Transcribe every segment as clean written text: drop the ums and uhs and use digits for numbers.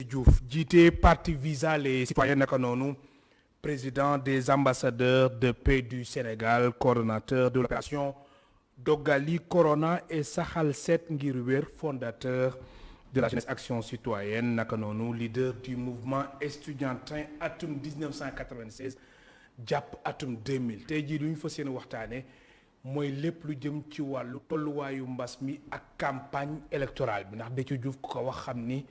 Diouf jiite parti Visa les citoyens naka noonu président des ambassadeurs de paix du Sénégal coordonnateur de l'opération Dogali Corona et Saxal Set ngir wér fondateur de la jeunesse action citoyenne naka noonu leader du mouvement estudiantin atum 1996 jàpp atum 2000 tey jii lu ñu fas yéene waxtaane mooy lépp lu jëm ci wàllu tolluwaayu mbas mi ak campagne électorale bi ndax Déthié Diouf ku ko wax xam ni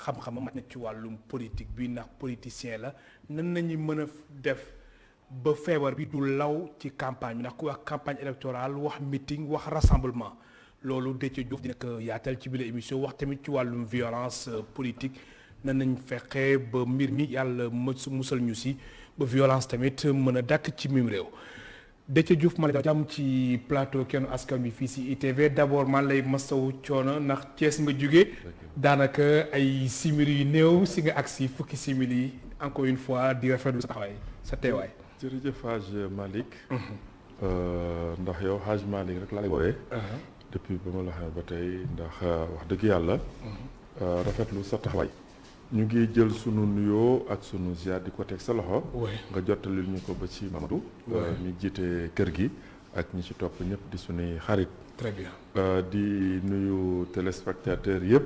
xam-xamam mat na ci wàllum politique bi ndax politicien la nan nañu mën a def ba feebar bi du law ci campagne bi ndax ku wax campagne électorale wax meeting wax rassemblement loolu Déthié Diouf dina ko yaatal ci biir émission wax tamit ci wàllum violence politique nan nañ fexe ba mbir mi yàlla musal ñu si ba violence tamit mën a dàkk ci mim réew Déthié Diouf ma la jàmm ci plateau Kennu Askan Wi fii si ITV d'abord man lay masawu coono ndax Thiès nga jóge daanaka ay simili yu néew si nga agsi fukki simili encore une fois di rafetlu sa taxawaay sa teewaay. jërëjëf Hadj Malick. ndax yow Hadj Malick rek laa lay woowee. depuis ba ma la xamee ba tey ndax wax dëgg yàlla. rafetlu sa taxawaay. ñu ngi jël sunu nuyoo ak sunu ziar di ko teg sa loxo. nga jottalil ñu ko ba ci Mamadou. ñu jiite kër gi ak ñi ci topp ñëpp di sunuy xarit. très bien. di nuyu téléspectateurs yëpp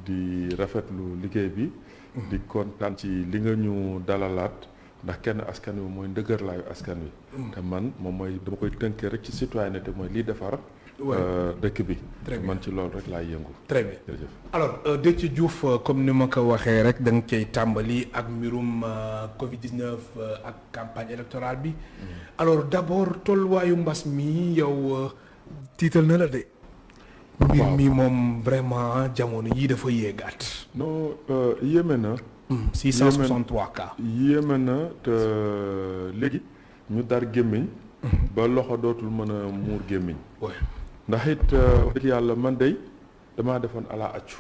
di rafetlu liggéey bi. di kontaan ci li nga ñu dalalaat ndax kenn askan wi mooy ndëgërlaayu askan wi. te man moom mooy dama koy tënkee rek ci citoyenneté mooy liy defar. dëkk bi. man ci loolu rek laay yëngu. très bien jërëjëf. alors Déthié Diouf comme ni ma ko waxee rek da nga cay tàmbali ak mbirum Covid 19 ak campagne électorale bi. alors d'abord tolluwaayu mbas mi yow tiital na la de. mbir mi moom vraiment jamono yii dafa yéegaat. non yéeme na. 663 cas. yéeme na te léegi ñu dar gémmiñ. ba loxo dootul mën a muur gémmiñ. ndax it wax dëgg yàlla man dey damaa defoon ala accu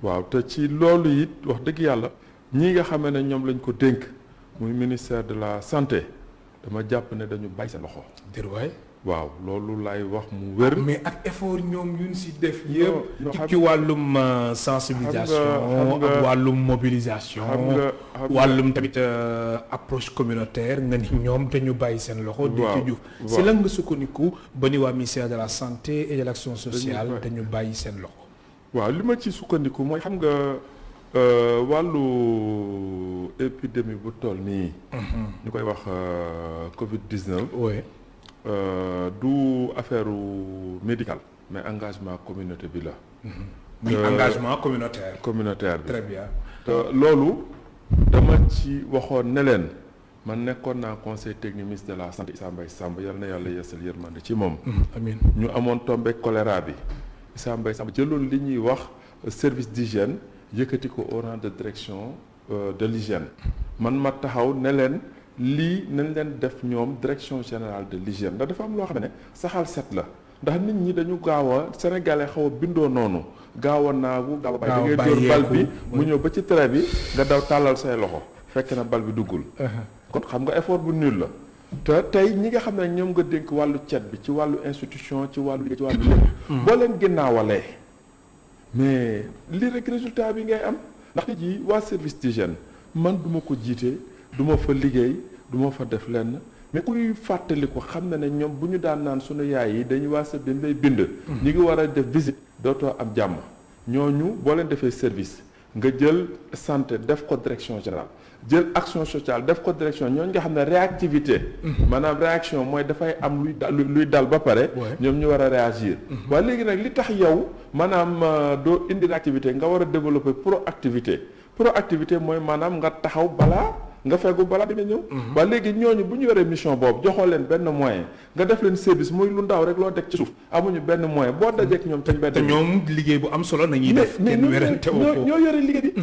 waaw te ci loolu it wax dëgg yàlla ñi nga xamee ne ñoom lañ ko dénk muy ministère de la santé dama jàpp ne dañu bàyyi seen loxo. waay waaw loolu laay wax mu wér. mais ak effort ñoom yuñ si def yëpp. ci wàllum sensibilisation ak wàllum mobilisation. wàllum tamit approche communautaire nga ni ñoom dañu bàyyi seen loxo. Déthié Diouf si lan nga sukkandiku ba ni waa ministère de la santé et de l'action sociale dañu bàyyi seen loxo. waaw li ma ci sukkandiku mooy xam nga wàllu épidémie bu toll nii. ñu koy wax Covid 19. du affaire médicale mais engagement communauté bi la. muy engagement communautaire. communautaire bi très bien. te loolu dama ci waxoon ne leen man nekkoon naa conseil technique ministre de la santé Issa Mbaye Samb yal na yàlla yeesal yërmande ci moom. amiin ñu amoon tombé choléra bi Issa Mbaye Samb jëloon li ñuy wax service d'hygiène yëkkati ko au rang de direction de l'hygiène man ma taxaw ne leen. lii nañ leen def ñoom direction générale de l'hygiène ndax dafa am loo xam ne saxal set la ndax nit ñi dañu gaaw a sénégalais xaw a bindoo noonu gaaw a naagu gaaw a bàyyi da ngay dóor bal bi mu ñëw ba ci trait bi nga daw tàllal say loxo fekk na bal bi duggul kon xam nga effort bu nul la te tey ñi nga xam ne ñoom nga dénk wàllu cet bi ci wàllu institution ci wàllu lépp boo leen ginnaawalee mais lii rek résultat bi ngay am ndax nit yi waa service d'hygiène man duma ko jiite du ma fa liggéey du ma fa def lenn mais kuy fàttali ko xam na ne ñoom bu ñu daan naan sunu yaay yi dañuy waa dañ lay bind. ñi ngi war a def visite dootoo am jàmm ñooñu boo leen defee service nga jël santé def ko direction générale jël action sociale def ko direction ñooñu nga xam ne réactivité. maanaam réaction mooy dafay am luy dal ba pare. ñoom ñu war a réagir. waaye léegi nag li tax yow maanaam doo indi réactivité nga war a développer proactivité mooy maanaam nga taxaw balaa. nga fegu balaa dina ñëw. waaye léegi ñooñu bu ñu yoree mission boobu joxoo leen benn moyen nga def leen service muy lu ndaw rek loo teg ci suuf amuñu benn moyen boo dajeek ñoom. te ñoom liggéey bu am solo nañuy def. kenn werante woo ko ñoo yore liggéey bi.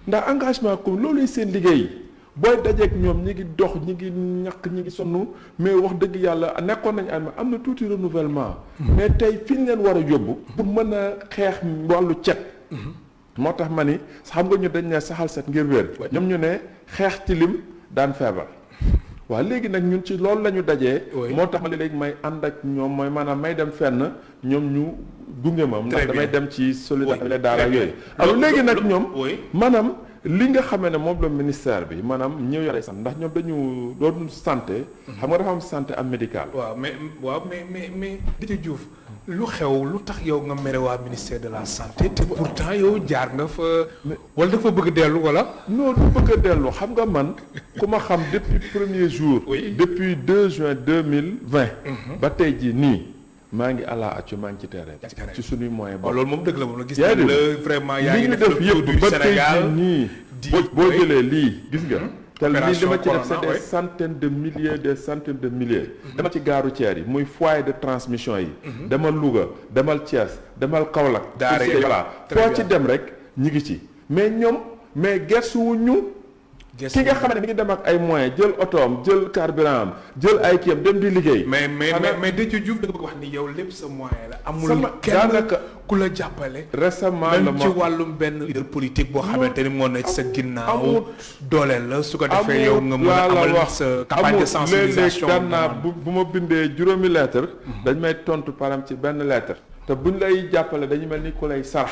ndax engagement comme looluy seen liggéey booy dajeek ñoom ñi ngi dox ñi ngi ñàkk ñi ngi sonn mais wax dëgg yàlla nekkoon nañu am na tuuti renouvellement. mais tey fi ñu leen war a yóbbu. pour mën a xeex wàllu cet. moo tax ma ni xam nga ñu dañ ne saxal set ngir wér. ñoom ñu ne xeex tilim daan feebar. waaw léegi nag ñun ci loolu la ñu dajee. Oui. moo tax ma léegi may ànd ak ñoom mooy maanaam may dem fenn ñoom ñu gunge ma. Très ndax bien. damay dem ci solidarité Oui, daara très bien. yooyu. alors léegi nag ñoom. Oui. maanaam li nga xamee ne moom la ministère bi maanaam ñëw yore sant ndax ñoom dañu doon santé. xam nga dafa am santé am médical. waaw mais Déthié Diouf lu xew lu tax yow nga mere waa ministère de la santé te pourtant yow jaar nga fa wala dafa bëgg dellu wala. non du bëgg a dellu xam nga man ku ma xam depuis premier jour. Oui. depuis 2 juin 2020. ba tey jii nii maa ngi àla accu maa ngi ci terrain. ci terrain. ci suñuy moyens waaw bopp. loolu moom dëgg la moom la gis yaa nañ ngi la vraiment yaa ngi li ñu def def le tour du yëpp ba tey Sénégal jii nii. di boo jëlee lii gis nga. te lii li Opération ma ci def Corona, c'est des oui. centaines de milliers des centaines de milliers. dama ci gaaru Thiès yi muy foyer de transmission yi. demal Louga demal Thiès demal Kaolack. Daara yi voilà très foo bien. ci dem rek ñi ngi ci mais ñoom mais gersuwuñu ki nga xam ne mi ngi dem ak ay moyens jël otoom jël carburant am jël ay kiyam dem di liggéey. mais Déthié Diouf da nga bëgg wax ni yow lépp sa moyen la. amul Sama kenn daanaka ku la jàppale. récemment la même ci ma wàllum benn leader politique boo xamante ni moo nekk sa ginnaaw. amut. dooleel la su ko defee yow nga mën a laa la amal wax sa campagne de sensibilisation. léeg-léeg daan naa bu ma bindee juróomi lettre dañ may tontu param ci benn lettre te buñ lay jàppale dañu mel ni ku lay sarax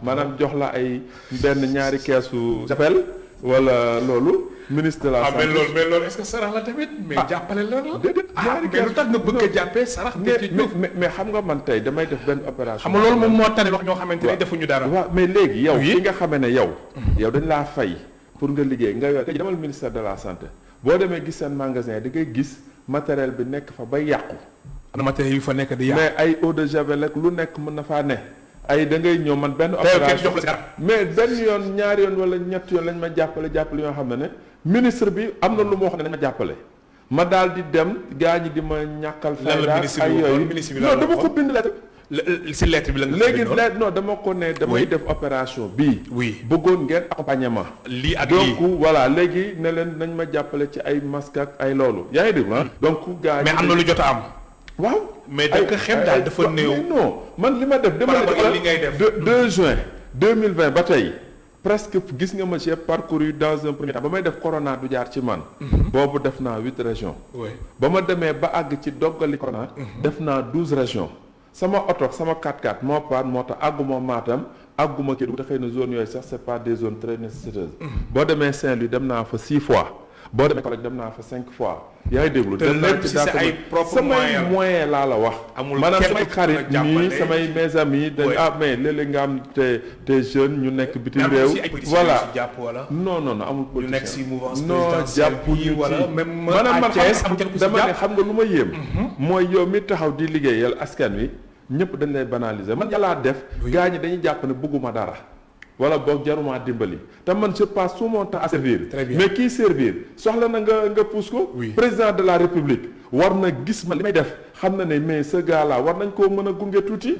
maanaam jox la ay benn ñaari keesu j'appelle wala loolu ministre de la santé. mais loolu est-ce que sarax la tamit. mais jàppale la la. déedéet ñaari mais lu tax nga bëgg a jàppee sarax. Déthié Diouf mais xam nga man tey damay def benn opération. xam nga loolu moom moo tane wax ñoo xamante ni defuñu dara. waaw mais léegi yow Oui. ki nga xamee ne yow dañ laa fay pour nga liggéey nga yor demal ministère de la santé boo demee gis seen magasin da ngay gis matériel bi nekk fa ba yàqu am na matériel yu fa nekk di yàq. mais ay eau de javel ak lu nekk mën na faa ne ay da ngay ñëw man benn kenn opération jox la dara. mais benn yoon ñaari yoon wala ñett yoon lañ ma jàppale yoo xam ne ministre bi am na lu ma wax ne dañ ma jàppale ma daal di dem gaa ñi di ma ñàkkal lan la fayda ministre ay bi waxoon? yooyu Ministre bi non lan la dama ko waxoon? bind lettre si lettre bi la nga léegi bindoon. non dama ko ne damay Oui. def opération bii Oui. bëggoon ngeen accompagnement lii ak donc lii. voilà léegi ne leen nañ ma jàppale ci ay masque ak ay loolu yaa ngi dégg ah donc gaa mais ñi am na lu jot a am. waaw mais da nga xeeb daal dafa néew. mais non man li ma def dama Par rapport ak li ngay def. 2 juin 2020 ba tey presque gis nga ma j'ai parcouru dans un premier temps ba may def corona du jaar ci man boobu def naa 8 régions oui. ba ma demee ba àgg ci doggali corona def naa 12 régions sama oto sama 4x4 moo paan moo tax àgguma Matam àgguma Kédougou te xëy na zone yooyu sax c'est pas des zones très nécessiteuses boo demee Saint-Louis dem naa fa 6 fois boo demee Kaolack dem naa fa 5 fois yaa ngi déglu te lépp ci sa ay propres samay moyen laa la wax amul maanaam kenn samay ku la xarit jàppale. nii samay mes amis dañ Oui. mais léeg-léeg nga am te jeunes ñu nekk bitim am réew si ay politiciens voilà yu si jàpp wala. non amul ñu nekk si mouvance non présidentielle jàpp bi ñu wala ci même maanaam man à Thiès am kenn ku si dama ne jàpp. xam nga lu ma yéem mooy yow mi taxaw di liggéeyal askan wi ñëpp dañ lay banaliser man yàllaa def gaa ñi dañuy jàpp ne bëgguma dara wala boog jaruma dimbali te man je passe tout mon temps à servir Très bien. mais kii servir soxla na nga pousse ko Oui. président de la république war na gis ma li may def xam na ne mais ce gars là war nañ koo mën a gunge tuuti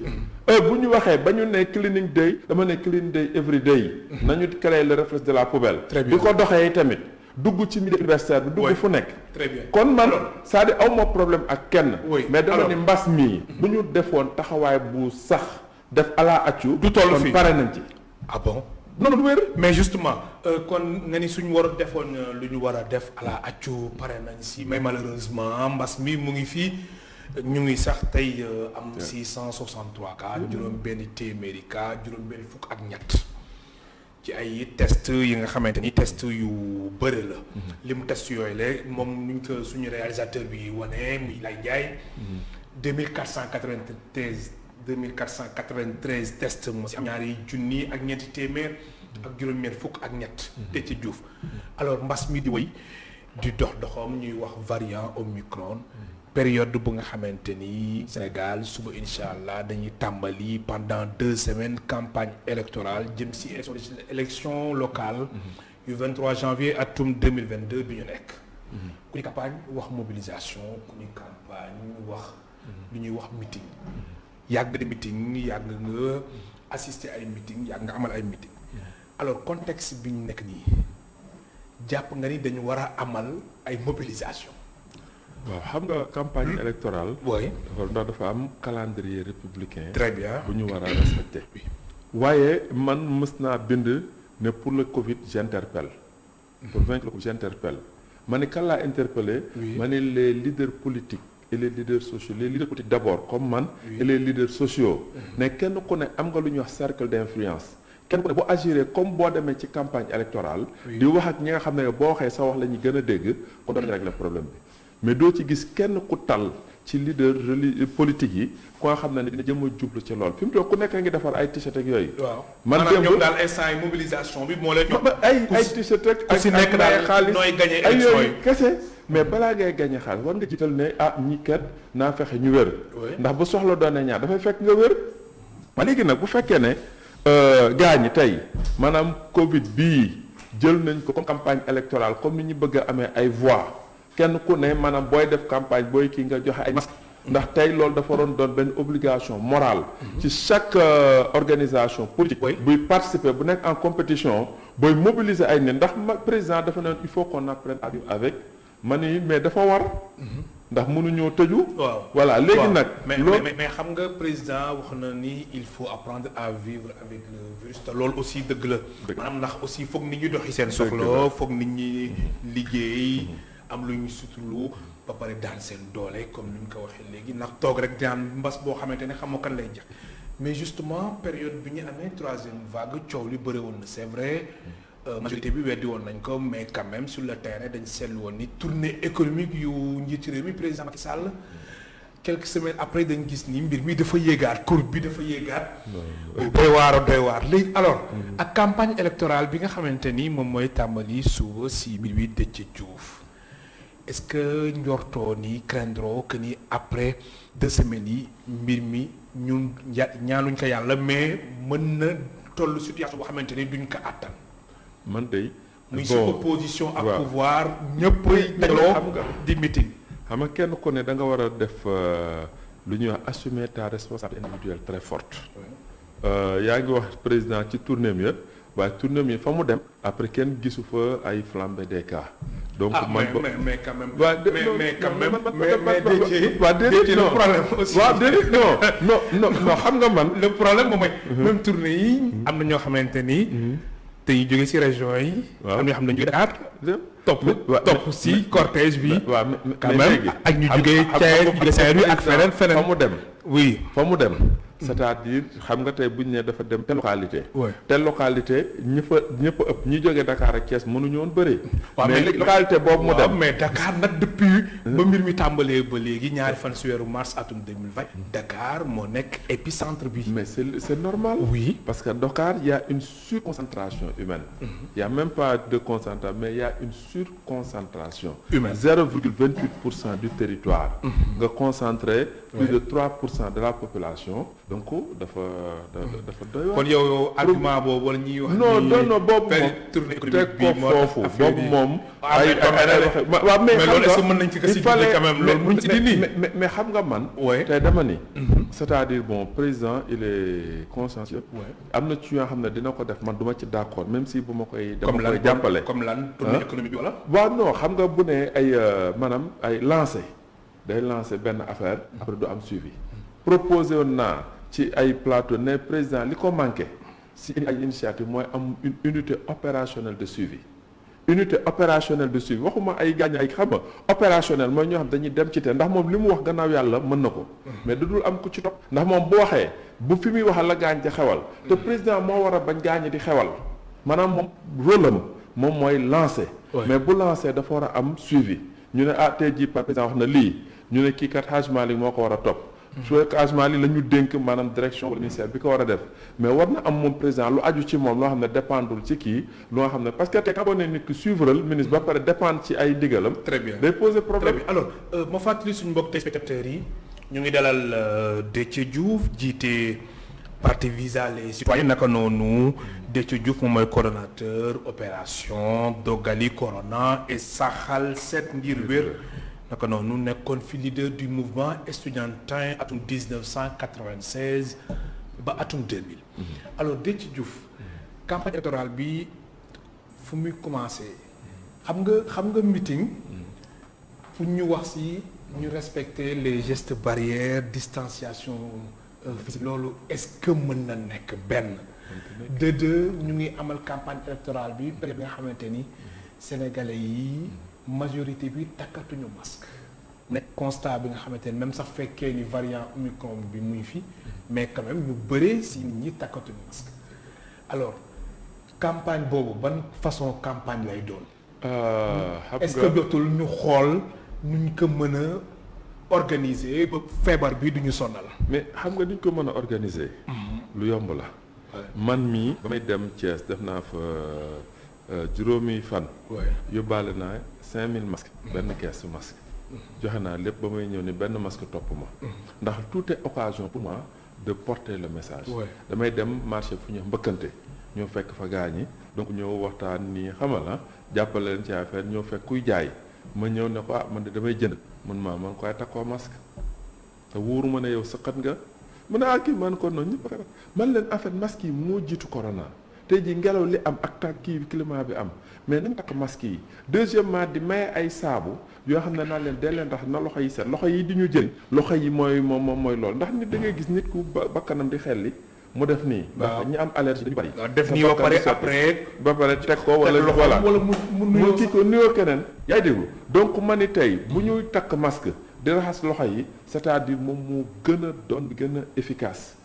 bu ñu waxee ba ñu ne cleaning day dama ne cleaning day every day nañu créer le réflexe de la poubelle Très bien. di ko doxee tamit dugg ci milieu universitaire bi Oui. dugg fu nekk Très bien. kon man c'est-à-dire aw ma problème ak kenn Oui. mais dama Alors. ni mbas mii bu ñu defoon taxawaay bu sax def ala accu Du toll kon fii. pare nañ ci ah bon. non du wér mais justement kon nga ni suñu war a defoon lu ñu war a def ala accu pare nañ si mais malheureusement mbas mi mu ngi fii ñu ngi sax tey am 663 cas juróom benn téeméeri cas juróom benn fukk ak ñett ci ay test yi nga xamante ni test yu bëri la limu test yooyu la moom nuñ ko suñu réalisateur bi wane muy lay jaay 2493 tests moo si am ñaari junni ak ñeenti téeméer ak juróom-ñeent fukk ak ñett te ci Diouf alors mbas mi di wëy di dox doxam ñuy wax variant Omicron période bu nga xamante ni Sénégal suba incha allah dañuy tàmbali pendant 2 semaines campagne électorale jëm si élection locale yu 23 janvier atum 2022 bi ñu nekk ku ni campagne wax mobilisation ku ni campagne wax lu ñuy wax meeting yàgg de meeting yàgg nga assister ay meeting yàgg nga amal ay meeting alors contexte bi ñu nekk nii jàpp nga ni dañu war a amal ay mobilisation waaw xam nga campagne électorale oui dafa am calendrier républicain très bien bu ñu war a respecter waaye man mës naa bind ne pour le Covid j'interpelle pour vaincre le Covid j'interpelle ma ne kan laa interpellé. ma ne les leaders politiques et les leaders sociaux les leaders politiques d'abord comme man. et les leaders sociaux. ne kenn ku ne am nga lu ñuy wax cercle d'influence. kenn ku ne bu agiré comme boo demee ci campagne électorale. di wax ak ñi nga xam ne boo waxee sa wax la ñuy gën a dégg. ko doon régler problème bi mais doo ci gis kenn ku tal ci leader politique yi ko nga xam ne dina jëm a jublu ci lool fi mu toog ku nekk ngi defar ay t-shirt ak yooyu. waaw man maanaam ñoom daal instant yi mobilisation bi moo leen. ay t-shirt ak ku si nekk daal xaalis nooy gagné ay élection yi yooyu kese. mais balaa ngay gagné xaalis war nga jiital ne ñi kat naa fexe ñu wér. ndax bu soxla doone ñaar dafay fekk nga wér. ma léegi nag bu fekkee ne gaa ñi tey maanaam Covid bii jël nañ ko comme campagne électorale comme ni ñu bëgg a amee ay voix kenn ku ne maanaam booy def campagne booy kii nga joxe ay masque ndax tey loolu dafa waroon doon benn obligation morale ci chaque organisation politique buy participer bu nekk en compétition booy mobiliser ay nit ndax président dafa ne il faut qu'on apprenne à vivre avec ma ni mais dafa war ndax mënuñoo tëju. waaw voilà léegi nag. mais xam nga président wax na ni il faut apprendre à vivre avec le virus te loolu aussi dëgg la. maanaam ndax aussi foog nit ñi doxi seen soxla foog nit ñi liggéey am lu ñu sutulu ba pare daan seen doole comme ni ñu ko waxee léegi ndax toog rek daan mbas boo xamante ne xamoo kan lay jeex mais justement période bi ñu amee troisième vague coow li bëri woon na c'est vrai. majorité bi weddi woon nañ ko mais quand même sur le terrain dañ seetlu woon ni tournée économique yu njiitu réew mi président Macky Sall quelques semaines après dañ gis ni mbir mi dafa yéegaat courbe bi dafa yéegaat. doy waar léegi alors. ak campagne électorale bi nga xamante ni moom mooy tàmbali suba si minuit Déthié Diouf est-ce que njortoo ni craindroo que ni après 2 semaines yi mbir mi ñun ñaanuñ ko yàlla mais mën na toll situation boo xamante ni duñ ko àttan. man de. muy si opposition ak pouvoir ñëpp dajaloo di meeting. xam nga kenn ku ne da nga war a def lu ñuy wax assumer ta responsabilité individuelle très forte. yaa ngi wax président ci tournée mi yëpp waaye tournée mi fa mu dem. après kenn gisu fa ay flambée des cas. donc man mais quand même. non xam nga man. le problème moom mooy. même tournée yi. am na ñoo xamante ni. te ñu jóge ci région yi. waaw am na ñoo xam ne ñu jóge Dakar. topp si cortège bi. waaw quand même ak ñu jógee Thiès ñu jóge Saint-Louis ak feneen. fa mu dem. oui fa mu dem. c'est-à-dire xam nga tey bu ñu ne dafa dem telle localité. telle localité ñëpp ëpp ñi jógee Dakar ak Thiès mënuñu woon bëri. mais localité boobu mu dem mais Dakar nag depuis. ba mbir mi tàmbalee ba léegi ñaari fan si weeru mars atum 2020. Dakar moo nekk épicentre bi. mais c'est normal. oui parce que Dakar il y a une surconcentration humaine. Il y a même pas de concentration mais il y a une surconcentration. humaine 0,28% du territoire. nga concentré plus de 3% de la population. donc dafa doy waar. kon yow argument boobu wala ñuy wax. non boobu moom tournée économique teg bi ko foofu boobu moom. waaw mais xam nga mën nañ ci ko si quand même loolu mënuñ ci dindi. mais xam nga man. tey dama ni. c'est-à-dire bon président il est consciencieux. am na ci yoo xam ne dina ko def man du ma ci d'accord même si bu ma koy. dama koy jàppale comme lan tournée économique bi wala. waaw non xam nga bu ne ay maanaam ay day lancer benn affaire. après du am suivi. proposé woon naa ci ay plateau ne président li ko manqué si ay initiative mooy am une unité opérationnelle de suivi waxuma ay gaañ ay xam nga opérationnel mooy ñoo xam dañuy dem ci te ndax moom li mu wax gannaaw yàlla mën na ko mais du dul am ku ci topp ndax moom bu waxee bu fi muy waxal la gaañ ci xewal te président moo war a bañ gaañ di xewal maanaam moom rôle am moom mooy lancer mais bu lancer dafa war a am suivi ñu ne tey jii président wax na lii ñu ne kii kat Hadj Malick moo ko war a topp su engagement li la ñu dénk maanaam direction wala ministère bi ko war a def mais war na am moom président lu aju ci moom loo xam ne dépendul ci kii lu nga xam ne parce que tey boo nee nit ki suivre ministre ba pare dépendre ci ay digalam. très bien day poser problème. très bien alors ma fàttali suñu mbokk téléspectateurs yi ñu ngi dalal Déthié Diouf jiite parti Visa les citoyens naka noonu Déthié Diouf moom mooy coordonnateur opération Dogali Corona et Saxal Set ngir wér. naka noonu nekkoon fi leader du mouvement estudiantin atum 1996 ba atum 2000. alors Déthié Diouf campagne électorale bi fu muy commencé xam nga meeting pour ñu wax ci ñu respecter les gestes barrières distanciation physique loolu est-ce que mën na nekk benn. de ñu ngi amal campagne électorale bi période bi nga xamante ni sénégalais yi majorité bi takkatuñu masque. nekk constat bi nga xamante ne même sax fekkee ni variant Omicron bi muy fi mais quand même ñu bëree si nit ñi takkatuñu masque alors campagne boobu ban façon campagne lay doon. est-ce que jotul ñu xool nuñ ko mën a organiser ba feebar bi duñu sonal. mais xam nga niñ ko mën a organiser. lu yomb la. man mii ba may dem Thiès def naa fa juróomi fan. yóbbaale naa 5000 masques. benn keesu masque. joxe naa lépp ba may ñëw ni benn masque topp ma. ndax tout est occasion pour moi de porter le message. damay dem marché fu ñu mbëkkante ñoo fekk fa gaañi donc ñëw waxtaan nii xamal la jàppale leen ci affaire ñoo fekk kuy jaay ma ñëw ne ko man de damay jënd man koy takkoo masque te wóoru ma ne yow sëqat nga mu ne kii man ko noonu ñëpp man leen en fait masque yi moo jiitu corona tey jii ngelaw li am ak tànk kii climat bi am mais nañ takk masque yi deuxièmement di maye ay saabu yoo xam ne naa leen dee leen ndax na loxo yi set loxo yi di ñu jël loxo yi mooy mooy loolu ndax nit da ngay gis nit ku bakkanam di xelli mu def nii. ndax ñi am allergie dañu bari. def nii ba pare après. ba pare teg ko wala mu kii ko nuyoo keneen. yaa ngi déglu donc ma ni tey bu ñuy takk masque di raxas loxo yi c'est-à-dire moom moo gën a doon gën a efficace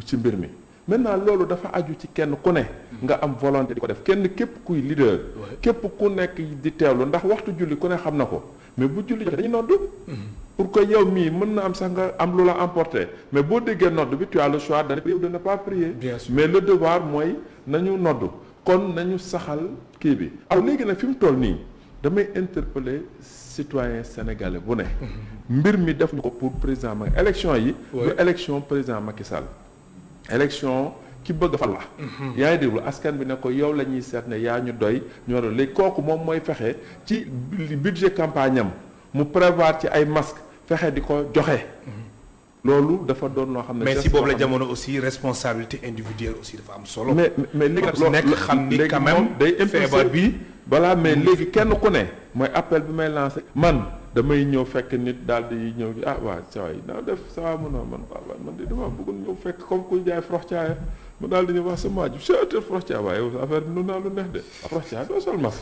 ci mbir mi. maintenant loolu dafa aju ci kenn ku ne nga am volonté di ko def kenn képp kuy leader. képp ku nekk di teewlu ndax waxtu julli ku ne xam na ko mais bu julli jotee dañuy noddu. pour que yow mii mën na am sax nga am lu la emporté mais boo déggee nodd bi tu as le choix de ne pas prier. Bien sûr. Mais le devoir mooy nañu nodd kon nañu saxal kii bi. alors léegi nag fi mu toll nii damay interpeller citoyen sénégalais bu ne. mbir mi def ñu ko pour président Macky élection yi. du élection président Macky Sall. élection ki bëgg a fal la. yaa ngi déglu askan bi ne ko yow la ñuy seet ne yaa ñu doy ñoo doon léegi kooku moom mooy fexe ci budget campagne am mu prévoir ci ay masques. fexe di ko joxe. loolu dafa doon loo xam ne. mais si boobu la jamono aussi responsabilité individuelle aussi dafa am solo. mais léegi nag nekk xam ni quand même day feebar bi. voilà mais léegi kenn ku ne mooy appel bi may lancé. man damay ñëw fekk nit daal di ñëw waa saa yi naa def saa mun a man de dama bëggoon ñëw fekk comme kuy jaay frox caaya mu daal di ñëw wax sa maaju seetal frox caaya waaye yow affaire bi nu naa lu neex de frox caaya doo sol masque.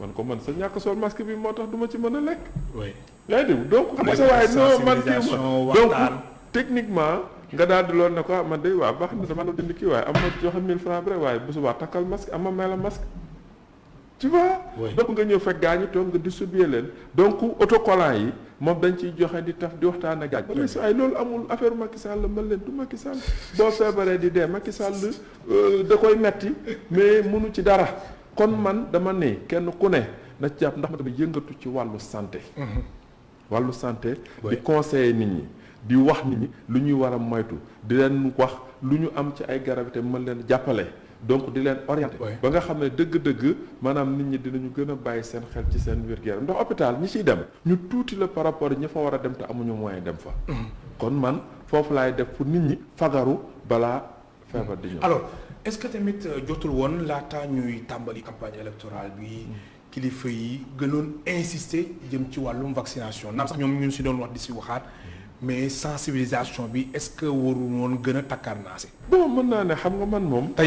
man sa ñàkk sol masque bi moo tax du ma ci mën a lekk. oui yaa ngi dégg donc. xam nga sa waaye non man kii donc techniquement nga daal di loolu ne ko man de waaw baax na dama doon dindi kii waaye am na joxe 1000 francs rek waaye bu subaa takkal masque am ma may la masque. tu vois. donc nga ñëw fekk gaa ñi toog nga distribuer leen donc autocollant yi moom dañ ciy joxe di taf di waxtaan ak gaañ. ba léegi ay loolu amul affaire Macky Sall la mel leen du Macky Sall boo feebaree di dee Macky Sall da koy metti mais mënu ci dara. kon man dama ne kenn ku ne na ci jàpp ndax ma dama yëngatu ci wàllu santé. wàllu santé. di conseiller nit ñi di wax nit ñi lu ñuy war a moytu di leen wax lu ñu am ci ay garab te mën leen jàppale donc di leen orienter. ba nga xam ne dëgg-dëgg maanaam nit ñi dinañu gën a bàyyi seen xel ci seen wér-gu-yaram ndax hôpital ñi ciy dem ñu tuuti la par rapport ñi fa war a dem te amuñu moyen dem fa. kon man foofu laay def pour nit ñi fagaru balaa feebar di ñëw. alors est-ce que tamit jotul woon laata ñuy tàmbali campagne électorale bi kilifa yi gënoon insister jëm ci wàllum vaccination naam sax ñoom ñun si doon wax di si waxaat mais sensibilisation bi est-ce que warul woon gën a takkarnaase. bon mën naa ne xam nga man moom. te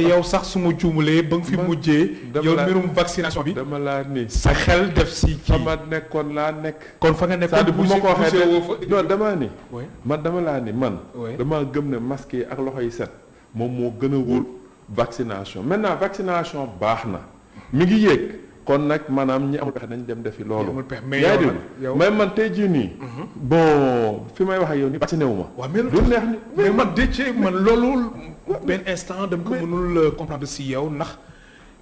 yow sax su ma juumalee ba nga fi mujjee. yow mbirum vaccination bi. dama laa ni sa xel def si kii. fa ma nekkoon laa nekk. kon fa nga nekkoon bu ma ko waxee non damaa ni. man dama laa ni man. damaa gëm ne masque yi ak loxo yi set. moom moo gën a wóor vaccination maintenant vaccination baax na mi ngi yéeg kon nag maanaam ñi amul pexe nañ dem defi loolu. yaa ngi mais man tey jii nii. bon fi may wax ak yow nii vacciné wu ma. waaw du neex ni mais man décce man loolu benn instant dama ko mënul comprendre si yow ndax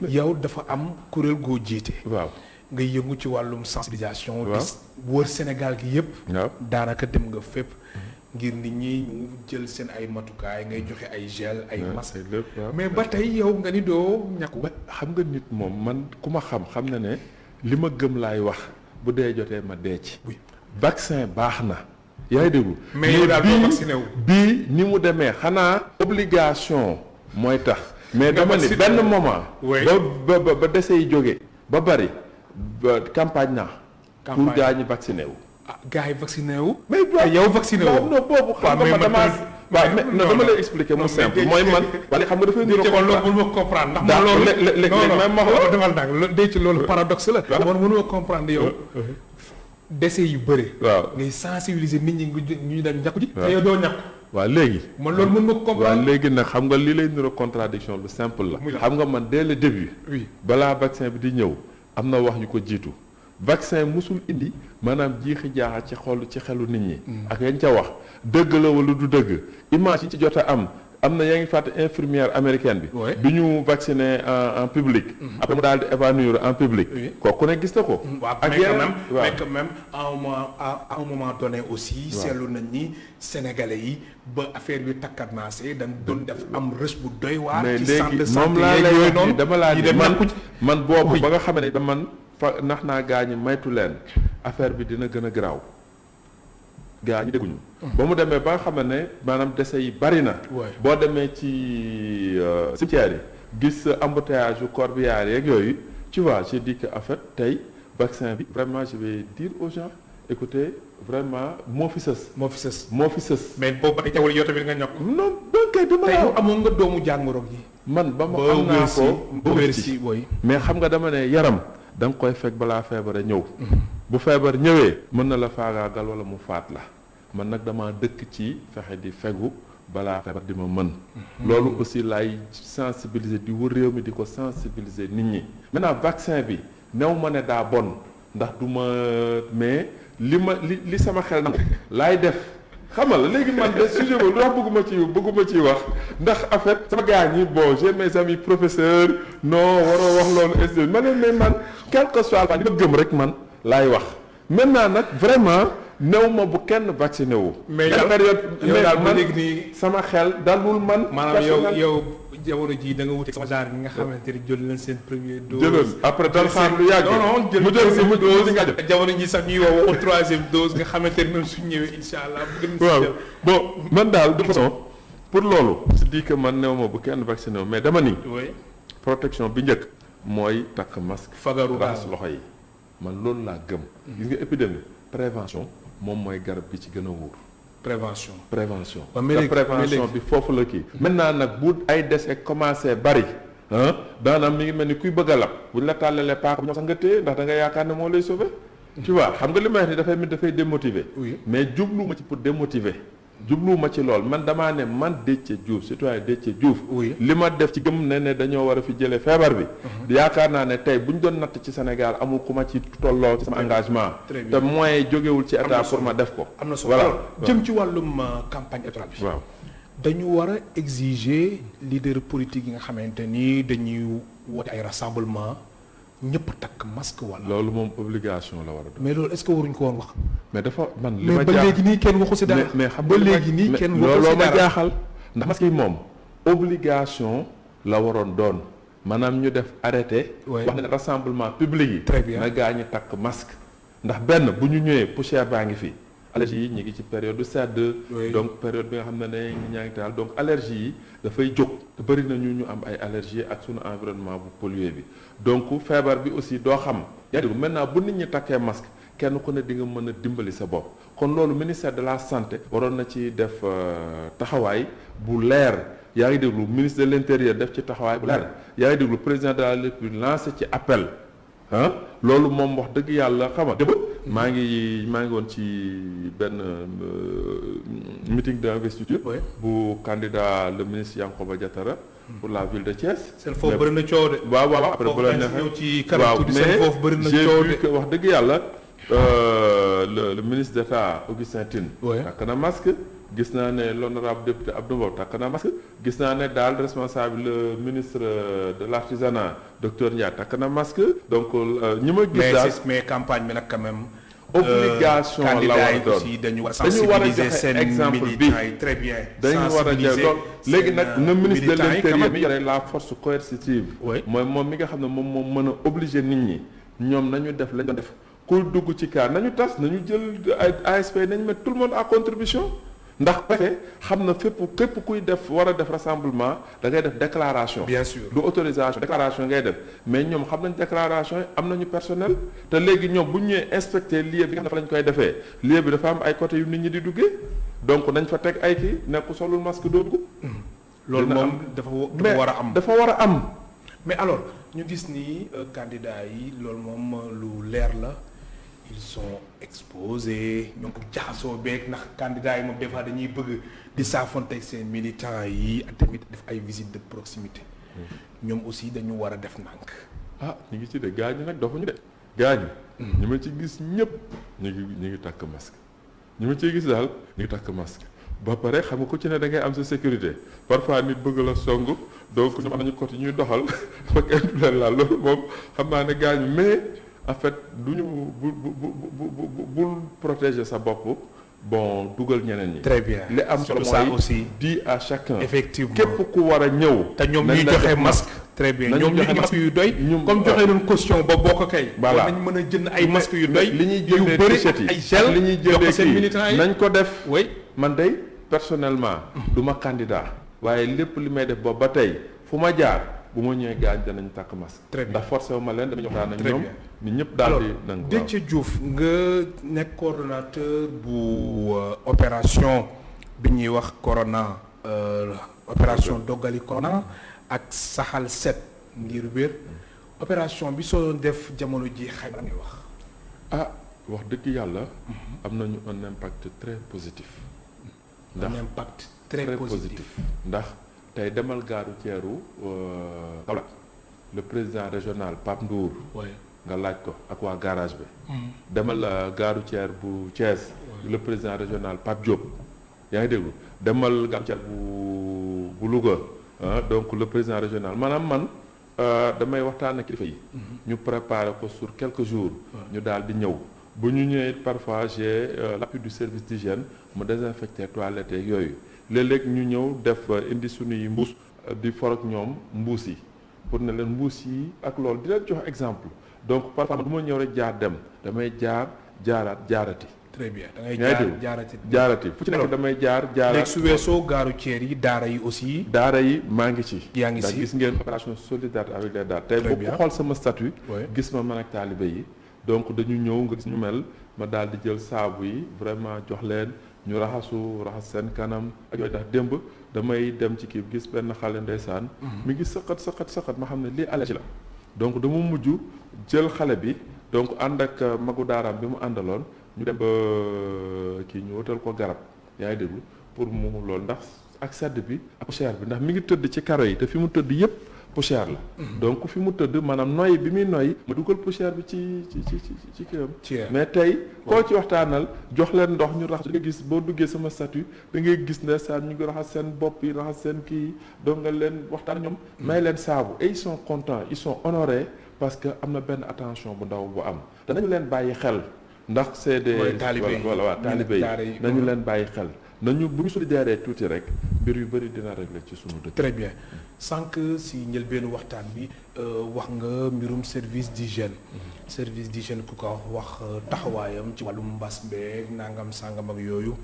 yow dafa am kuréel goo jiite. waaw nga yëngu ci wàllum sensibilisation. waaw wër Sénégal gi yëpp. waaw daanaka dem nga fépp. ngir nit ñi ñu jël seen ay matukaay ngay joxe ay gel ay masque mais ba tey yow nga ni doo ñàkku ba xam nga nit moom man ku ma xam na ne li ma gëm laay wax bu dee jotee ma dee ci vaccin baax na yaa ngi déglu mais yow daal doo vacciné wu bii ni mu demee xanaa obligation mooy tax mais dama ni benn moment ba dese yi jóge ba bari ba campagne naa pour gaa ñi vacciné wu gars yi vacciné wu. mais yow vacciné wu. non boobu xam nga waaw mais non dama lay expliquer mu simple mooy man wala xam nga dafay niru loolu bul ma comprendre ndax man loolu léegi même ma wax defal nag dee ci loolu paradoxe la man mënuma comprendre yow décès yu bëri waaw ngay sensibiliser nit ñi ñu dem ñàkku ji te yow doo ñàkku waaw léegi man loolu mën ma comprendre waaw léegi nag xam nga li lay niru contradiction lu simple la xam nga man dès le début oui balaa vaccin bi di ñëw am na wax yu ko jiitu vaccin musul indi maanaam jiixi jaaxa ci xelu nit ñi ak yañ ca wax dëgg la wala du dëgg image yi ci jot a am na yaa ngi fàtte infirmière américaine bi ñu vacciné en public après mu daal di évanouir en public kooku ne gis na ko ak mais quand même à un moment donné aussi seetlu nañ ni sénégalais yi ba affaire bi takkarnaase dañ doon def am rës bu doy waar mais ci centre de léegi santé moom laa lay wax noonu dama laa ne man boobu Oui. ba nga xam ne man fa nax naa gaañi maytu leen affaire bi dina gën a garaaw gaañi dégguñu ba mu demee ba nga xam ne maanaam décès yi bari na boo demee ci cimetière yi gis embouteillage yu corbillard yeeg yooyu tu vois j'ai dit que en fait tey vaccin bi vraiment je vais dire aux gens écoutez vraiment moo fi sës mais boobu ba tey teewul yow tamit nga ñàkk non donc kay dama tey amoon nga doomu jàngoro ji man ba ma am naa ko ba wér si booy mais xam nga dama ne yaram da nga koy fekk balaa feebar a ñëw bu feebar ñëwee mën na la faagaagal wala mu faat la man nag dama dëkk ci fexe di fegu balaa feebar di ma mën loolu aussi laay sensibiliser di wër réew mi di ko sensibiliser nit ñi maintenant vaccin bi new ma ne daa bon ndax du ma mais li sama xel nag laay def xamal léegi man de sujet boobu lu wax bëgguma ci wax ndax en fait sama gars ñi bon j'ai mes amis professeurs non waroo wax loolu est ma ne mais man quel que soit li ma gëm rek man laay wax maintenant nag vraiment néew ma bu kenn vacciné wu. mais période yow daal ma léegi nii sama xel dalul man. maanaam yow jamono jii da nga wuti sama genre yi nga xamante ni jël leen seen première dose. jëloon après dal xaar lu yàgg. non jël mu jël si mu dose nga jël. jamono jii sax ñuy woo waxu troisième dose nga xamante ni même suñ ñëwee incha allah. waaw bon man daal de façon pour loolu. je dis que man néew ma bu kenn vacciné wu mais dama ni. oui protection bi njëkk mooy takk masque. fagaru raxas loxo yi man loolu laa gëm. gis nga épidémie prévention moom mooy garab bi ci gën a wóor. prévention te prévention bi foofu la kii. maintenant nag bu ay décès commencé bari daanaam mi ngi mel ni kuy bëgg a lab buñ la tàllalee paaka bu ñëw sax nga téye ndax da nga yaakaar ne moo lay sauver. tu vois xam nga li may wax ni dafay démotiver. mais jubluwuma ci pour démotiver. jubluwuma ci lool man damaa ne man Déthié Diouf citoyen Déthié Diouf. li ma def ci gëm ne dañoo war a fi jëlee feebar bi. yaakaar naa ne tey bu ñu doon natt ci Sénégal amul ku ma ci tolloo ci sama engagement. te moyen jógewul ci état pour ma def ko. am na solo voilà jëm ci wàllum campagne électorale bi. waaw dañu war a exiger leader politique yi nga xamante ni dañuy woote ay rassemblement ñëpp takk masque wala. loolu moom obligation la war a doon. mais loolu est-ce que waruñu ko woon wax. mais dafa man li ma mais ba léegi nii kenn waxu si dara. mais xam ba léegi nii kenn waxu si dara looloo ma jaaxal. ndax masque yi moom obligation la waroon doon maanaam ñu def arrêté. wax ne rassemblement public yi. très bien na gaa ñi takk masque. ndax benn bu ñu ñëwee poussière baa ngi fi. allergie yi ñu ngi ci période du sedd. donc période bi nga xam ne ñaa ngi taal donc allergie yi dafay jóg. te bëri na ñu am ay allergie ak sunu environnement bu pollué bi donc feebar bi aussi doo xam. yaa ngi dégg maintenant bu nit ñi takkee masque kenn ku ne di nga mën a dimbali sa bopp kon loolu ministère de la santé waroon na ci def taxawaay bu leer yaa ngi déglu ministre de l'intérieur def ci taxawaay bu leer yaa ngi déglu président de la République lancé ci appel loolu moom wax dëgg yàlla xam nga maa ngi woon ci benn meeting d'investiture bu candidat le ministre Yankhoba Diattara pour la ville de Thiès. seen foofu bëri na coow de. waaw après bu la neexee ñëw ci kanam tuuti seen foofu bëri na coow de. mais j'ai vu que wax dëgg yàlla le ministre d'État Augustin Tine. takk na masque. gis naa ne l'honorable député Abdou Mbow takk na masque. gis naa ne daal responsable le ministre de l'artisanat docteur Ndiaye takk na masque. donc ñi ma gis daal mais campagne bi nag quand même. obligation la war a doon dañu war a sensibiliser seen militants yi très bien. dañu war a jël lool léegi nag na ministre de l'intérieur mi yore la force coercitive. mooy moom mi nga xam ne moom mën a obliger nit ñi ñoom nañu def lañu def ku dugg ci kaar nañu tas nañu jël ASP nañu mettre tout le monde à contribution. ndax préfet xam na képp kuy def war a def rassemblement da ngay def déclaration. bien sûr du autorisation déclaration ngay def mais ñoom xam nañ déclaration yi am nañu personnel te léegi ñoom bu ñu ñëwee inspecter lieu bi nga xam ne fa lañ koy defee lieu bi dafa am ay côté yu nit ñi di duggee donc nañ fa teg ay kii nekk solul masque doo dugg. loolu moom dafa war a am dafa war a am. mais alors ñu gis ni candidats yi loolu moom lu leer la ils sont exposés ñoom jaxasoo beeg ndax candidats yi moom des fois dañuy bëgg di saafonteeg seen militants yi ak tamit def ay visites de proximité ñoom aussi dañu war a def ndànk. ah ñu ngi ci de gaañu nag dofuñu de gaañu. ñu ma ci gis ñëpp ñu ngi takk masque ñu ma ciy gis daal ñu ngi takk masque ba pare xam nga ku ci ne da ngay am sa sécurité parfois nit bëgg la song donc ñoom am nañu côté ñuy doxal ba kenn du leen laal loolu moom xam naa ne gaañu mais en fait du ñu bul protéger sa bopp bon dugal ñeneen ñi. très bien li am solo ça mooy aussi di à chacun. effectivement képp ku war a ñëw. te ñoom ñuy joxe masque. très bien ñoom ñu ngi masque yu doy. comme joxe nañu caution ba bokk kay. voilà nañ mën a jënd ay masque yu doy. li ñuy yu jëndee bëri t-shirt yi ay gel li ñuy jox ko seen jëndee militants yi. nañ ko def. oui man day personnellement. du ma candidat. waaye lépp li may def boobu ba tey fu ma jaar bu ma ñëwee gaañ danañ takk masque. très bien ndax forcé wu ma leen dama waxtaan ak très ñoom. bien nit ñëpp daal di nangu. Déthié Diouf nga nekk coordonnateur bu opération bi ñuy wax corona opération doggali corona ak saxal set ngir wér opération bi soo doon def jamono ji xayma ngay wax. ah wax dëgg yàlla. am nañu un impact très positif. ndax un impact très positif. ndax tey demal gaaru ceeru Kaolack le président régional Pape Ndour. nga laaj ko ak waa garage bi. demal gaaru ceer bu Thiès. le président régional Pape Diop. yaa ngi déglu demal gaaru ceer bu Louga. donc le président régional maanaam man damay waxtaan ak kilifa yi. ñu préparer ko sur quelques jours. ñu daal di ñëw. bu ñu ñëwee parfois j'ai l'appui du service d'hygiène mu désinfecter toilettes yeeg yooyu léeg-léeg ñu ñëw def indi suñuy mbuus di for ak ñoom mbuus yi pour ne leen mbuus yi ak loolu di leen jox exemple donc parfois du ma ñëw rek jaar dem damay jaarati. très bien da ngay jaarati fu ci nekk damay jaaraat. léegi su weesoo gaaru ceer yi daara yi aussi. daara yi maa ngi ci. yaa ngi si gis ngeen opération solidarité avec les daara. tey boo ko xool sama statut. gis ma man ak taalibe yi. donc dañu ñëw nga gis ñu mel ma daal di jël saabu yi vraiment jox leen ñu raxas seen kanam ak yooyu ndax démb damay dem ci kii gis benn xale ndeysaan mi ngi sëqat ma xam ne lii allergie la donc dama mujj jël xale bi donc ànd ak magu daaraam bi mu àndaloon ñu dem ba kii ñu wutal ko garab yaa ngi déglu pour mu loolu ndax ak sedd bi ak poussière bi ndax mi ngi tëdd ci karo yi te fi mu tëdd yépp poussière la. donc fi mu tëdd maanaam noyyi bi muy noyyi. ma dugal poussière bi ci kiram. mais tey koo ci waxtaanal jox leen ndox ñu raxas. da nga gis boo duggee sama statut da ngay gis ne saa ñu ngi raxas seen bopp yi raxas seen kii donc nga leen waxtaan ñoom. may leen saabu et ils sont contents ils sont honorés parce que am na benn attention bu ndaw bu am. danañu leen bàyyi xel ndax c'est des. taalibe yi voilà taalibe yi nañu leen bàyyi xel. nañu bu ñu solidaire tuuti rek mbir yu bëri dina régler ci sunu dëkk. très bien sànq si njëlbeenu waxtaan bi wax nga mbirum service d'hygiène. service d'hygiène ku ko wax taxawaayam ci wàllum mbas mbeeg nangam sangam ak yooyu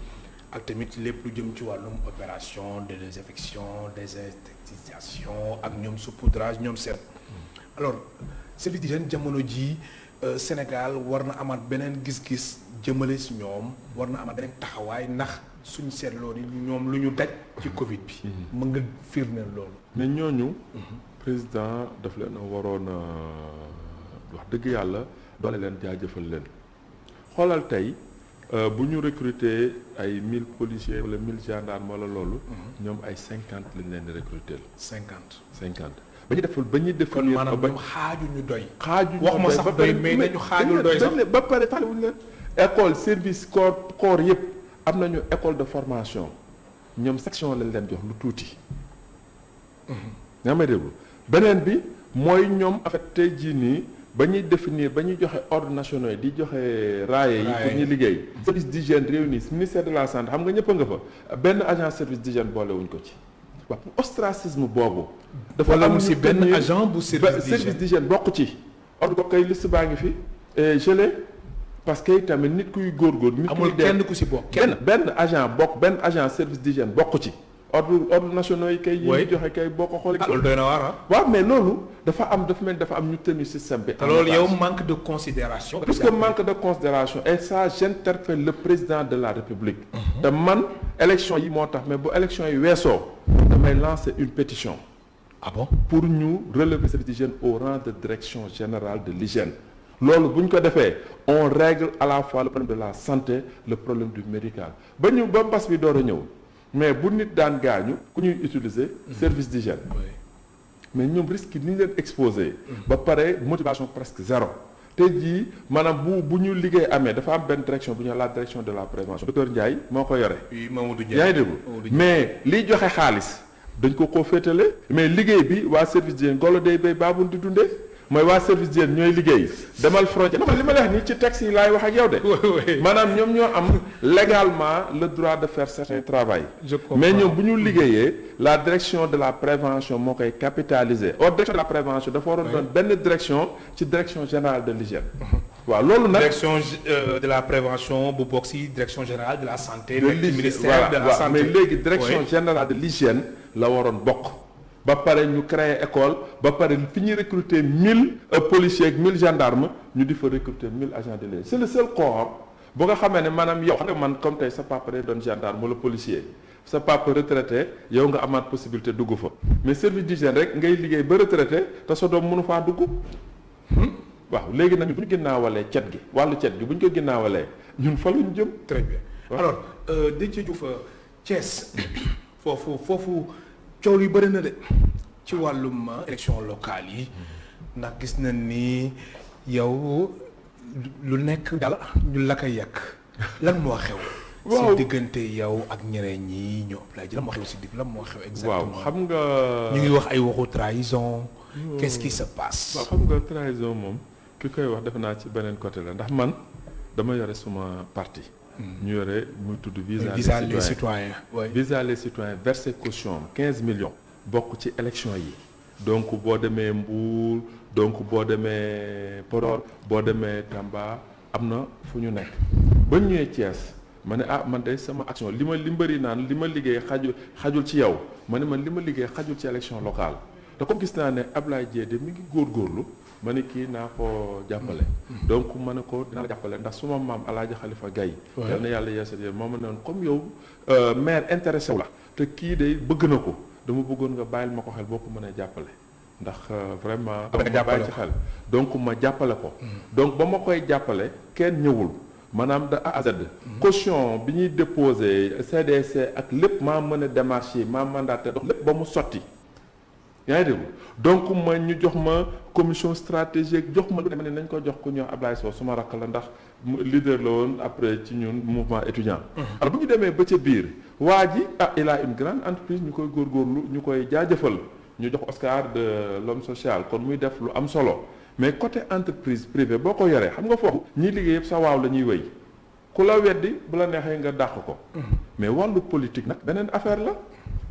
ak tamit lépp lu jëm ci wàllum opération de désinfection désinsectisation ak ñoom saupoudrage ñoom seen. alors service d'hygiène jamono ji Sénégal war na amaat beneen gis-gis jëmale si ñoom war na amaat beneen taxawaay ndax. suñ seetloo ni ñoom lu ñu daj ci Covid bi. mën nga firndeel loolu. mais ñooñu. président daf leen waroon wax dëgg yàlla doole leen jaajëfal leen. xoolal tey bu ñu recruter ay 1000 policiers wala 1000 gendarmes wala loolu. ñoom ay 50 lañ leen di recruter. 50. ba ñuy def. kon maanaam ñoom xaaju ñu doy. wax ma sax doy mais nañu xaajul doy sax ba pare fàllewuñu leen. école service corps yëpp. am nañu école de formation ñoom section lañ leen jox lu tuuti. yaa may déglu beneen bi mooy ñoom en fait tey jii nii ba ñuy définir ba ñuy joxe ordre nationaux yi di joxe raaye yi pour ñuy liggéey. service d'hygiène réunis ministère de la santé xam nga ñëpp a nga fa benn agent service d'hygiène boolewuñ ko ci. waaw pour ostracisme boobu. dafa am si benn agent bu service d'hygiène bokk ci. ordre bokk kay liste baa ngi fi gelé. parce que tamit nit kuy góorgóor. nit amul kenn ku si bokk benn agent service d'hygiène bokk ci. ordre nationaux yi kay. yi joxe kay boo ko xoolee. loolu doy na waar waaw mais loolu dafa am ñu tenir système bi. te loolu yow manque de considération. puisque manque de considération et ça j'interpelle le président de la République. te man élection yi moo tax mais bu élection yi weesoo damay lancer une pétition. Ah bon? Pour ñu relever service d'hygiène au rang de direction générale de l'hygiène. loolu bu ñu ko defee on règle à la fois le problème de la santé le problème du médical ba mbas bi door a ñëw mais bu nit daan gaañu ku ñuy utiliser service d'hygiène. mais ñoom risque yi ni ñu leen exposé. ba pare motivation presque zéro. tey jii maanaam bu ñu liggéey amee dafa am benn direction bu ñu la direction de la prévention docteur Ndiaye moo ko yore. oui Mamadou Ndiaye yaa ngi dégg mais liy joxe xaalis dañ ko féetale mais liggéey bi waa service d'hygiène golo day béy baabul di dundee mooy waa service d'hygiène ñooy liggéey demal frontière li ma la wax nii ci texte yi laay wax ak yow de. maanaam ñoom ñoo am légalement le droit de faire certain travail. mais ñoom bu ñu liggéeyee la direction de la prévention moo koy capitaliser or direction de la prévention dafa waroon doon benn direction ci direction générale de l'hygiène. waaw loolu nag direction de la prévention bu bokk ci direction générale de la santé. de ministère de la santé mais léegi direction générale de l'hygiène la waroon bokk. ba pare ñu créer école ba pare fi ñuy recruter 1000 policiers ak 1000 gendarmes ñu di fa recruter 1000 agents de l'hygiène c'est le seul corps bu nga xamee ne maanaam yow xam nga man comme tey sa papa day doon gendarme wala policier sa papa retraité yow nga amaat possibilité dugg fa mais service d'hygiène rek ngay liggéey ba retraité te sa doom mënu faa dugg. waaw léegi nag bu ñu ginnaawalee cet gi wàllu cet gi bu ñu ko ginnaawalee ñun fa luñ jëm. très bien alors Déthié Diouf Thiès foofu coow yu bëri na de ci wàllum élection locale yi ndax gis nañ ni yow lu nekk dal ñu la koy yàq lan moo xew. waaw si diggante yow ak ñeneen ñi ñoo Ablaye ji lan moo xew si digg lan moo xew exactement. waaw xam nga. ñu ngi wax ay waxu trahison. qu'est-ce qui se passe. waaw xam nga trahison moom ki koy wax defe naa ci beneen côté la ndax man dama yore suma parti. ñu yore muy tudd visa les citoyens visa les citoyens versé caution 15 millions bokk ci élection yi donc boo demee Mbour donc boo demee Podor boo demee Tamba am na fu ñu nekk ba ñëwee Thiès ma ne man de sama action li mbëri naan li ma liggéey xajul ci yow ma ne man li ma liggéey xajul ci élection locale te comme gis naa ne Ablaye Dièye mi ngi góorgóorlu ma ne kii naa ko jàppale. donc ma ne ko dinaa la jàppale ndax suma maam El Hadj Khalifa Gaye. yal na yàlla yeesal yéen moo ma ne woon comme yow maire intéressé wu la. te kii de bëgg na ko dama bëggoon nga bàyyil ma ko xel boo ko mënee jàppale ndax vraiment. dama bàyyi ci xel donc ma jàppale ko. donc ba ma koy jàppale kenn ñëwul maanaam de A à Z. caution bi ñuy déposé CDC ak lépp maa mën a démarché maa mandaté dox lépp ba mu sotti. yaa ngi dégg donc ma ñu jox ma commission stratégique jox ma lu demee ne nañ ko jox ku ñëw Ablaye Sow suma rakk la ndax leader la woon après ci ñun mouvement étudiant. alors bu ñu demee ba ca biir waa ji il a une grande entreprise ñu koy góorgóorlu ñu koy jaajëfal ñu jox Oscar de l'homme social kon muy def lu am solo mais côté entreprise privée boo ko yoree xam nga foofu ñiy liggéey yëpp sa waaw la ñuy wéy ku la weddi bu la neexee nga dàq ko. mais wàllu politique nag beneen affaire la.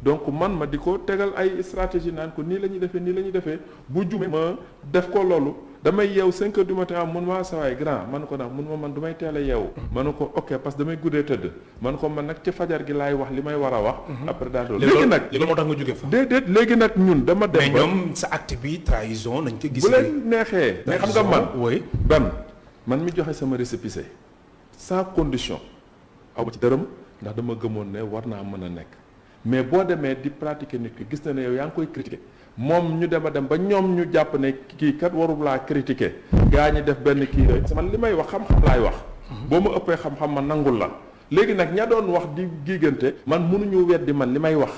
donc man ma di ko tegal ay stratégie naan ko nii la ñuy defee bu jumee ma def ko loolu damay yeew 5 heures du matin mun maa sawaay grand man ko nag mun ma man du may teel a yeewu man ko ok parce que damay guddee tëdd man ko man nag ci fajar gi laay wax li may war a wax après daal loolu léegi nag moo tax nga jóge fa déedéet léegi nag ñun dama dem mais ñoom sa acte bi trahison nañ ko gis bu leen neexee mais xam nga man oui man mi joxe sama récépissé sans condition aw ci dërëm ndax dama gëmoon ne war naa mën a nekk mais boo demee di pratiquer nit ki gis na ne yow yaa ngi koy critiquer moom ñu dem ba ñoom ñu jàpp ne kii kat warul laa critiquer gaa ñi def benn kii yooyu man li may wax xam-xam laay wax boo ma ëppee xam-xam ma nangul la léegi nag ña doon wax di giigante man mënuñu weddi man li may wax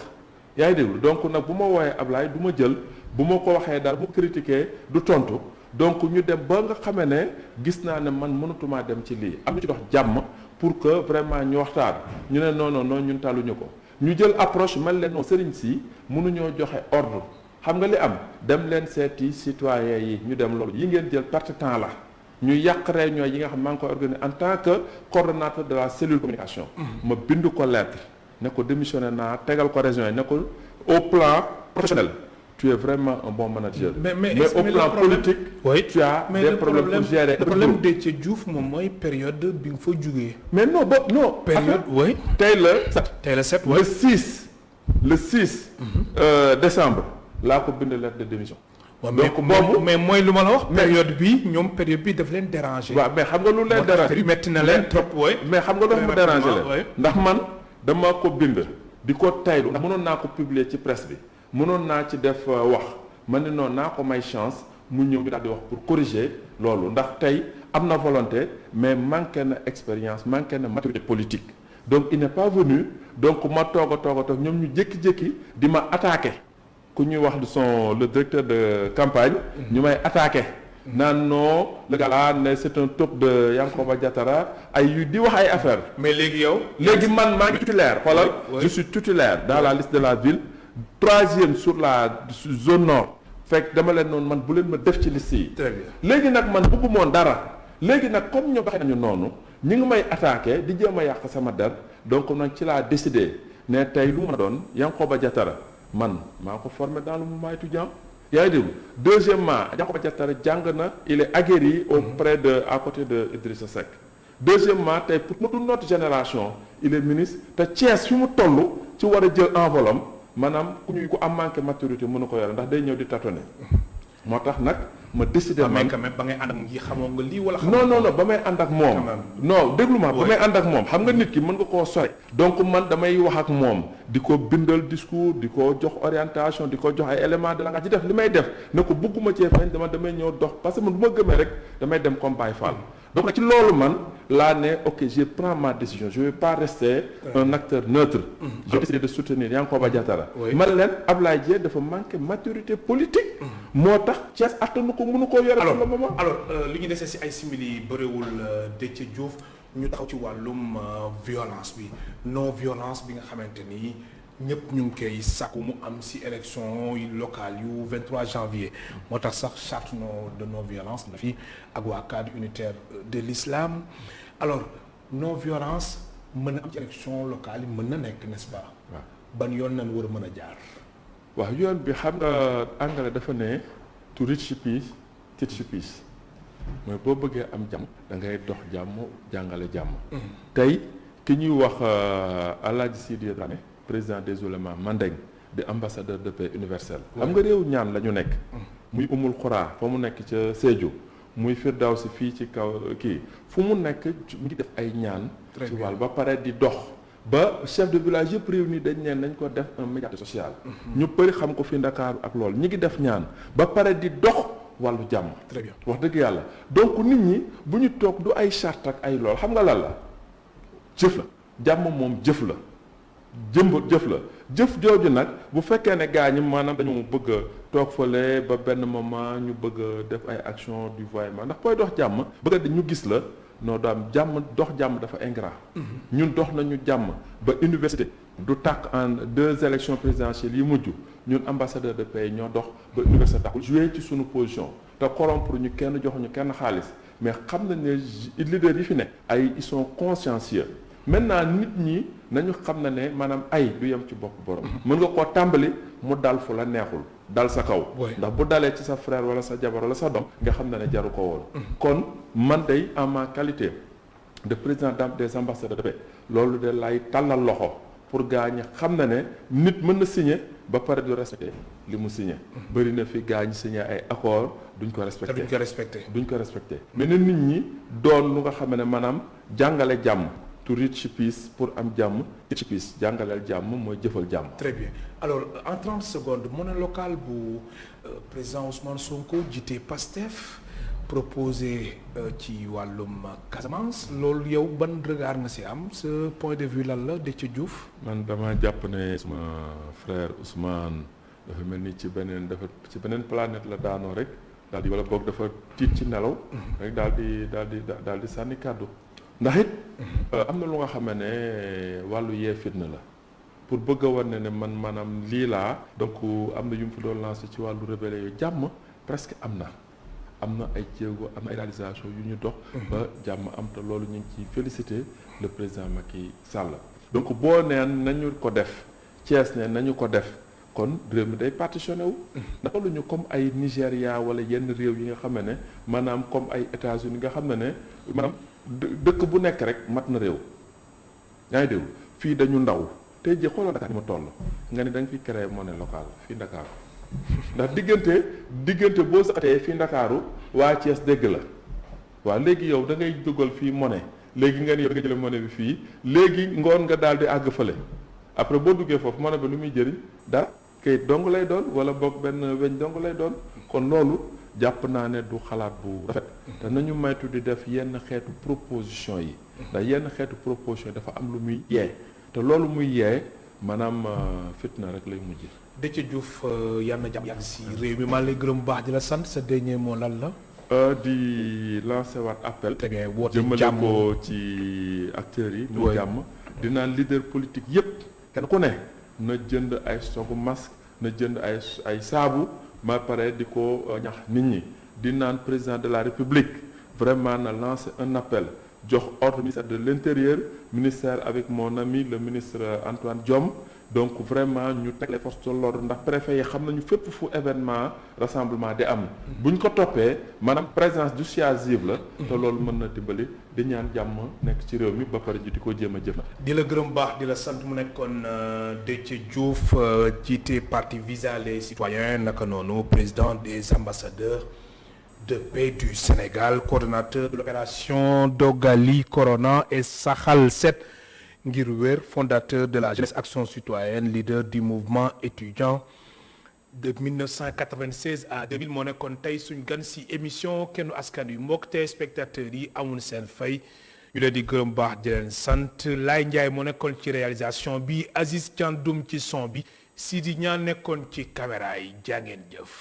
yaa ngi déglu donc nag bu ma wooyee Ablaye du ma jël bu ma ko waxee daal bu critiquer du tontu donc ñu dem ba nga xamee ne gis naa ne man mënatumaa dem ci lii am na ci dox jàmm pour que vraiment ñu waxtaan ñu ne non ñun taluñu ko ñu jël approche mel leen non sëriñ si mënuñoo joxe ordre xam nga li am dem leen seeti citoyen yi ñu dem loolu yi ngeen jël perte temps la ñu yàq réunion yi nga xam maa ngi koy organiser en tant que coordonnateur de la cellule communication ma bind ko lettre ne ko démissionné naa tegal ko région yi ne ko au plan professionnel tu es vraiment un bon manager mais au plan politique tu as des problèmes pour gérer le problème Déthié Diouf moom mooy période bi nga fa jugee mais non période oui tey la 7 le 6 décembre laa ko bind lettre de démission donc boobu mais mooy lu ma la wax période bi daf leen déranger waaw mais xam nga lu leen déranger metti na leen trop mais xam nga lu ma déranger leen ndax man dama ko bind di ko taylu ndax mënoon naa ko publier ci presse bi mënoon naa ci def wax ma ne noonu naa ko may chance mu ñëw daal di wax pour corriger loolu ndax tey am na volonté mais manqué na expérience manqué na maturité politique donc il n'est pas venu donc ma toog ñoom ñu jékki-jékki di ma attaqué ku ñuy wax le directeur de campagne ñu may attaqué naan non le gars là ne c'est un top de Yankoba Diattara ay yu di wax ay affaire mais léegi man maa ngi titulaire xoolal je suis titulaire dans la liste de la ville 3e sur la zone nord fekk dama leen noonu man bu leen ma def ci liste yi. très bien léegi nag man bëggu moon dara léegi nag comme ñoo baxee nañu noonu ñi ngi may attaqué di jéem a yàq sama der donc nag ci laa décidé ne tey lu ma doon Yankoba Diattara man maa ko formé dans le mouvement étudiant yaa ngi dégg deuxièmement Yankoba Diattara jàng na il est aguerri auprès de à côté de Idrissa Seck deuxièmement tey pour notre génération il est ministre te Thiès fi mu toll ci war a jël enveloppe maanaam ku am manqué maturité mënu ko yore ndax day ñëw di tâtonner moo tax nag ma décidé man quand même ba ngay ànd ak ñi xamoo nga lii wala non ba may ànd ak moom non déglu ma ba may ànd ak moom xam nga nit ki mën nga koo sori donc man damay wax ak moom di ko bindal discours di ko jox orientation di ko jox ay éléments de langage ci def li may def ne ko bëgguma cee feeñ damay ñëw dox parce que man bu ma gëmee rek damay dem comme Baye Fall donc ci loolu man laa ne ok je prends ma décision je vais pas rester un acteur neutre j'ai décidé de soutenir Yankoba Diattara man leen Ablaye Dieng dafa manqué maturité politique moo tax Thiès attanu ko mënu koo yore pour le moment alors li ñu desee si ay simili bëriwul Déthié Diouf ñu taxaw ci wàllum violence bi non violence bi nga xamante ni ñëpp ñu ngi koy sàkku mu am si élection locale yu 23 janvier moo tax sax charte de non violence na fi ak waa cadre unitaire de l'islam alors non violence mën na am ci élection locale yi mën na nekk n'est-ce pas waaw ban yoon nañ war a mën a jaar waaw yoon bi xam nga anglais dafa ne to reach peace teach peace mooy boo bëggee am jàmm da ngay dox jàmm jàngale jàmm tey ki ñuy wax Alhaji Sidi Dramé président des oulémas Mandeng di ambassadeur de paix universel xam nga réew ñaan la ñu nekk muy umul xuraa fa mu nekk ca Sédhiou muy Firdawsi fii ci kaw kii fu mu nekk mu ngi def ay ñaan ci wàll ba pare di dox ba chef de village yëpp réew ni dañ neen nañ ko def un médiateur social ñu bëri xam ko fi Ndakaaru ak loolu ñi ngi def ñaan ba pare di dox wàllu jàmm très bien wax dëgg yàlla donc nit ñi bu ñu toog du ay charte ak ay lool xam nga lan la jëf la jàmm moom jëf la jëf la jëf jooju nag bu fekkee ne gaa ñi maanaam dañu bëgg a toog fële ba benn moment ñu bëgg a def ay action du voiement ndax booy dox jàmm bëgg a ñu gis la noo daam jàmm dox jàmm dafa ingrat ñun dox nañu jàmm ba université du tàkk en 2 élections présidentielles yi mujj ñun ambassadeur de paix ñoo dox ba université tàkk joué ci suñu position te corrompre ñu kenn joxuñu kenn xaalis mais xam nañ ne leader yi fi ne ay ils sont consciencieux maintenant nit ñi nañu xam na ne maanaam ay du yem ci bopp borom mën nga koo tàmbali mu dal fu la neexul dal sa kaw ndax bu dalee ci sa frère wala sa jabar wala sa doom nga xam na ne jaru ko woon kon man day en ma qualité de président des ambassadeurs de paix loolu de lay tàllal loxo pour gaa ñi xam na ne nit mën na signer ba pare du respecter li mu signer bëri na fi gaa ñi signer ay accord duñ ko respecter mais na nit ñi doon lu nga xam ne maanaam jàngale jàmm to reach peace pour am jàmm reach peace jàngaleel jàmm mooy jëfal jàmm. très bien alors en 30 secondes monnaie locale bu président Ousmane Sonko jiite PASTEF proposé ci wàllum Casamance loolu yow ban regard nga si am ce point de vue lan la Déthié Diouf. man dama jàpp ne suma frère Ousmane dafa mel ni ci beneen planète la daanoo rek daal di wala boog dafa tiit ci nelaw rek daal di sànni kàddu. ndax it am na lu nga xam ne wàllu yee fitna la pour bëgg a wane ne man maanaam lii laa donc am na yu mu fi doon lancé ci wàllu rebelle yooyu jàmm presque am na ay jéego am na ay réalisation yu ñu dox ba jàmm am te loolu ñu ngi ciy féliciter le président Macky Sall donc boo neen nañu ko def Thiès ne nañu ko def kon réew mi day partitionné wu ndax lu ñu comme ay Nigéria wala yenn réew yi nga xam ne maanaam comme ay États-Unis nga xam ne maanaam dëkk bu nekk rek mat na réew yaa ngi dégg fii dañu ndaw tey jii xoolal Dakar ni ma toll nga ne da nga fi créer monnaie locale fii Ndakaaru ndax diggante boo saxatee fii Ndakaaru waa Thiès dégg la waaw léegi yow da ngay dugal fii monnaie léegi nga ni yow nga jëlee monnaie bi fii léegi ngoon nga daal di àgg fële après boo duggee foofu monnaie bi lu muy jëriñ dara kayit dong lay doon wala boog benn weñ dong lay doon kon loolu jàpp naa ne du xalaat bu rafet te nañu maytu di def yenn xeetu proposition yi ndax yenn xeetu proposition yi dafa am lu muy yee te loolu muy yee maanaam fitna rek lay mujj. Déthié Diouf yàlla na jàmm yàgg si réew mi maa lay gërëm bu baax di la sant sa dernier mot lan la. di lancer waat appel. très bien woote jëmale jàmm ko ci acteurs yi. mu jàmm dinaan leader politique yépp kenn ku ne na jënd ay stock masque na jënd ay saabu ma pare di ko ñax nit ñi di naan président de la république vraiment na lancer un appel jox ordre ministère de l'intérieur ministère avec mon ami le ministre Antoine Diome donc vraiment ñu teg les forces de l'ordre ndax préfet yi xam nañu fépp fu événement rassemblement di am bu ñu ko toppee maanaam présence dissuasive la te loolu mën na dimbali di ñaan jàmm nekk ci réew mi ba pare ji di ko jéem a jëf di la gërëm baax di la sant mu nekkoon Déthié Diouf jiite parti Visa les citoyens naka noonu président des ambassadeurs de paix du Sénégal coordonnateur de l'opération Dogali Corona et Saxal 7 ngir wér fondateur de la jeunesse action citoyenne leader du mouvement étudiant de 1996 à 2000 moo nekkoon tey suñ gan si émission Kennu Askan Wi mbokk téléspectateurs yi amul seen fay ñu leen di gërëm baax di leen sant Laye Ndiaye moo nekkoon ci réalisation bi Aziz Thiandoum ci son bi Sidi Niang nekkoon ci caméra yi jaa ngeen jëf